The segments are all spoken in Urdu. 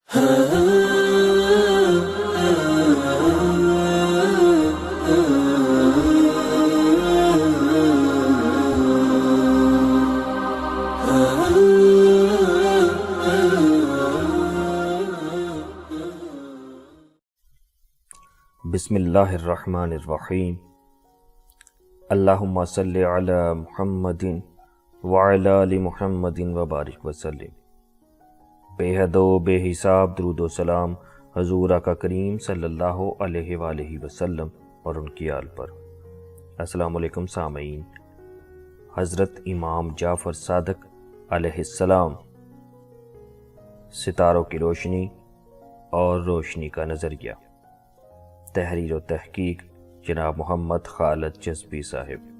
بسم اللہ الرحمن الرحیم۔ اللہم صلی علی محمد وعلی آل محمد وبارک وسلم۔ بے حد و بے حساب درود و سلام حضور آقا کریم صلی اللہ علیہ وآلہ وسلم اور ان کی آل پر۔ السلام علیکم سامعین۔ حضرت امام جعفر صادق علیہ السلام، ستاروں کی روشنی اور روشنی کا نظریہ، تحریر و تحقیق جناب محمد خالد جذبی صاحب۔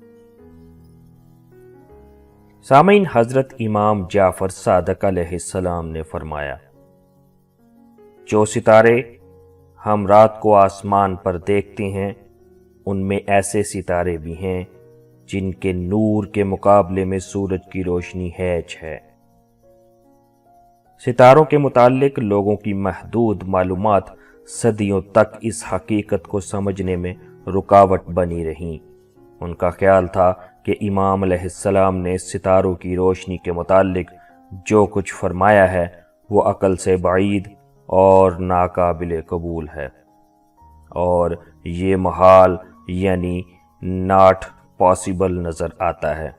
سامعین، حضرت امام جعفر صادق علیہ السلام نے فرمایا، جو ستارے ہم رات کو آسمان پر دیکھتے ہیں ان میں ایسے ستارے بھی ہیں جن کے نور کے مقابلے میں سورج کی روشنی ہیچ ہے۔ ستاروں کے متعلق لوگوں کی محدود معلومات صدیوں تک اس حقیقت کو سمجھنے میں رکاوٹ بنی رہیں۔ ان کا خیال تھا کہ امام علیہ السلام نے ستاروں کی روشنی کے متعلق جو کچھ فرمایا ہے وہ عقل سے بعید اور ناقابل قبول ہے، اور یہ محال یعنی ناٹ پاسبل نظر آتا ہے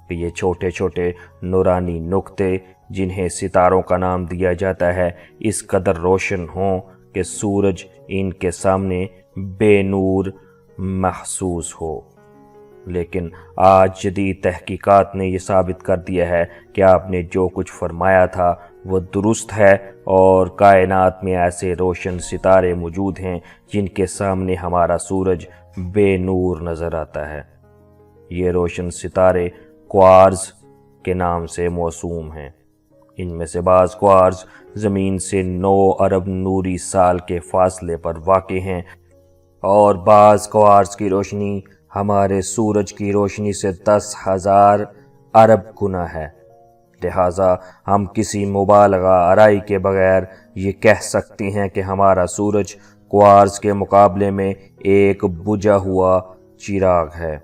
کہ یہ چھوٹے چھوٹے نورانی نقطے جنہیں ستاروں کا نام دیا جاتا ہے اس قدر روشن ہوں کہ سورج ان کے سامنے بے نور محسوس ہو۔ لیکن آج جدید تحقیقات نے یہ ثابت کر دیا ہے کہ آپ نے جو کچھ فرمایا تھا وہ درست ہے، اور کائنات میں ایسے روشن ستارے موجود ہیں جن کے سامنے ہمارا سورج بے نور نظر آتا ہے۔ یہ روشن ستارے کوارز کے نام سے موسوم ہیں۔ ان میں سے بعض کوارز زمین سے 9 ارب نوری سال کے فاصلے پر واقع ہیں، اور بعض کوارز کی روشنی ہمارے سورج کی روشنی سے 10,000 ارب گنا ہے۔ لہٰذا ہم کسی مبالغہ آرائی کے بغیر یہ کہہ سکتے ہیں کہ ہمارا سورج کوارز کے مقابلے میں ایک بجھا ہوا چراغ ہے۔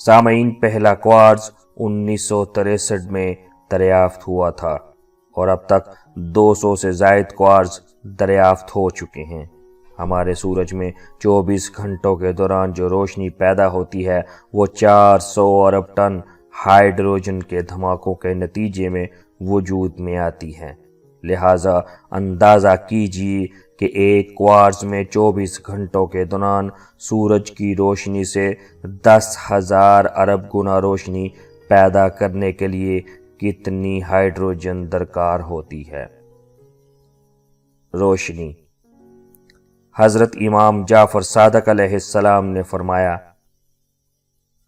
سامعین، پہلا کوارز 1963 میں دریافت ہوا تھا، اور اب تک 200 سے زائد کوارز دریافت ہو چکے ہیں۔ ہمارے سورج میں 24 گھنٹوں کے دوران جو روشنی پیدا ہوتی ہے وہ 400 ارب ٹن ہائیڈروجن کے دھماکوں کے نتیجے میں وجود میں آتی ہے۔ لہٰذا اندازہ کیجیے کہ ایک کوارز میں 24 گھنٹوں کے دوران سورج کی روشنی سے 10,000 ارب گنا روشنی پیدا کرنے کے لیے کتنی ہائیڈروجن درکار ہوتی ہے۔ روشنی۔ حضرت امام جعفر صادق علیہ السلام نے فرمایا،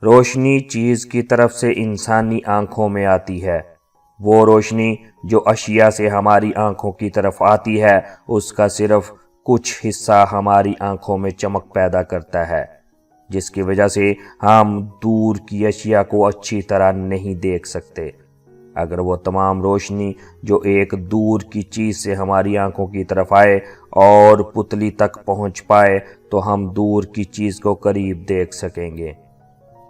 روشنی چیز کی طرف سے انسانی آنکھوں میں آتی ہے۔ وہ روشنی جو اشیاء سے ہماری آنکھوں کی طرف آتی ہے اس کا صرف کچھ حصہ ہماری آنکھوں میں چمک پیدا کرتا ہے، جس کی وجہ سے ہم دور کی اشیاء کو اچھی طرح نہیں دیکھ سکتے۔ اگر وہ تمام روشنی جو ایک دور کی چیز سے ہماری آنکھوں کی طرف آئے اور پتلی تک پہنچ پائے تو ہم دور کی چیز کو قریب دیکھ سکیں گے،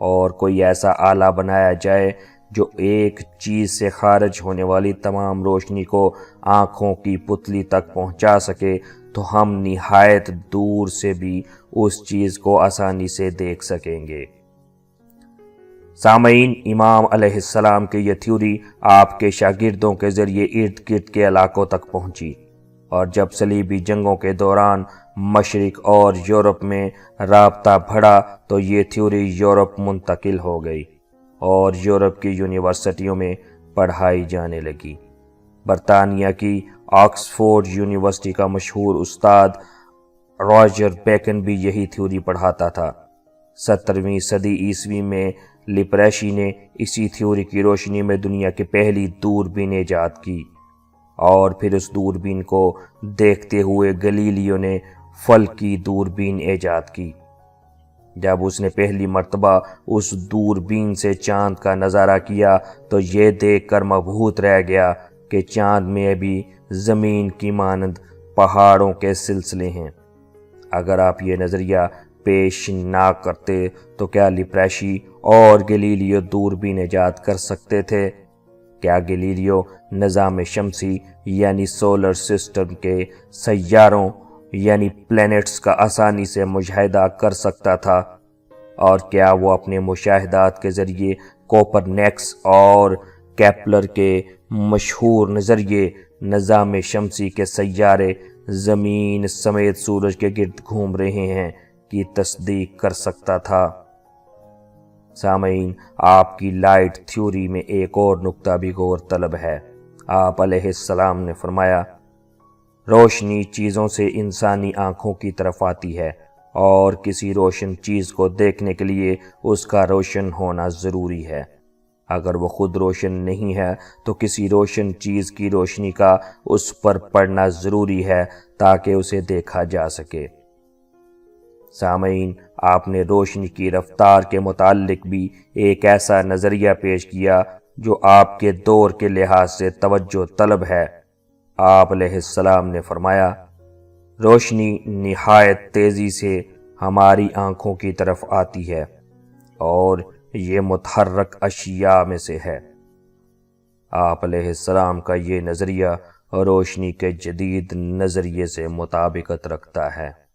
اور کوئی ایسا آلہ بنایا جائے جو ایک چیز سے خارج ہونے والی تمام روشنی کو آنکھوں کی پتلی تک پہنچا سکے تو ہم نہایت دور سے بھی اس چیز کو آسانی سے دیکھ سکیں گے۔ سامعین، امام علیہ السلام کی یہ تھیوری آپ کے شاگردوں کے ذریعے ارد گرد کے علاقوں تک پہنچی، اور جب صلیبی جنگوں کے دوران مشرق اور یورپ میں رابطہ بڑھا تو یہ تھیوری یورپ منتقل ہو گئی اور یورپ کی یونیورسٹیوں میں پڑھائی جانے لگی۔ برطانیہ کی آکسفورڈ یونیورسٹی کا مشہور استاد راجر بیکن بھی یہی تھیوری پڑھاتا تھا۔ 17ویں صدی عیسوی میں لپریشی نے اسی تھیوری کی روشنی میں دنیا کی پہلی دوربین ایجاد کی، اور پھر اس دوربین کو دیکھتے ہوئے گلیلیو نے فلکی دوربین ایجاد کی۔ جب اس نے پہلی مرتبہ اس دوربین سے چاند کا نظارہ کیا تو یہ دیکھ کر مبہوت رہ گیا کہ چاند میں ابھی زمین کی مانند پہاڑوں کے سلسلے ہیں۔ اگر آپ یہ نظریہ پیش نہ کرتے تو کیا لیپریشی اور گلیلیو دوربین ایجاد کر سکتے تھے؟ کیا گلیلیو نظام شمسی یعنی سولر سسٹم کے سیاروں یعنی پلینٹس کا آسانی سے مشاہدہ کر سکتا تھا؟ اور کیا وہ اپنے مشاہدات کے ذریعے کوپرنیکس اور کیپلر کے مشہور نظریے نظام شمسی کے سیارے زمین سمیت سورج کے گرد گھوم رہے ہیں کی تصدیق کر سکتا تھا؟ سامعین، آپ کی لائٹ تھیوری میں ایک اور نقطہ بھی غور طلب ہے۔ آپ علیہ السلام نے فرمایا، روشنی چیزوں سے انسانی آنکھوں کی طرف آتی ہے اور کسی روشن چیز کو دیکھنے کے لیے اس کا روشن ہونا ضروری ہے۔ اگر وہ خود روشن نہیں ہے تو کسی روشن چیز کی روشنی کا اس پر پڑنا ضروری ہے تاکہ اسے دیکھا جا سکے۔ سامعین، آپ نے روشنی کی رفتار کے متعلق بھی ایک ایسا نظریہ پیش کیا جو آپ کے دور کے لحاظ سے توجہ طلب ہے۔ آپ علیہ السلام نے فرمایا، روشنی نہایت تیزی سے ہماری آنکھوں کی طرف آتی ہے اور یہ متحرک اشیاء میں سے ہے۔ آپ علیہ السلام کا یہ نظریہ روشنی کے جدید نظریے سے مطابقت رکھتا ہے۔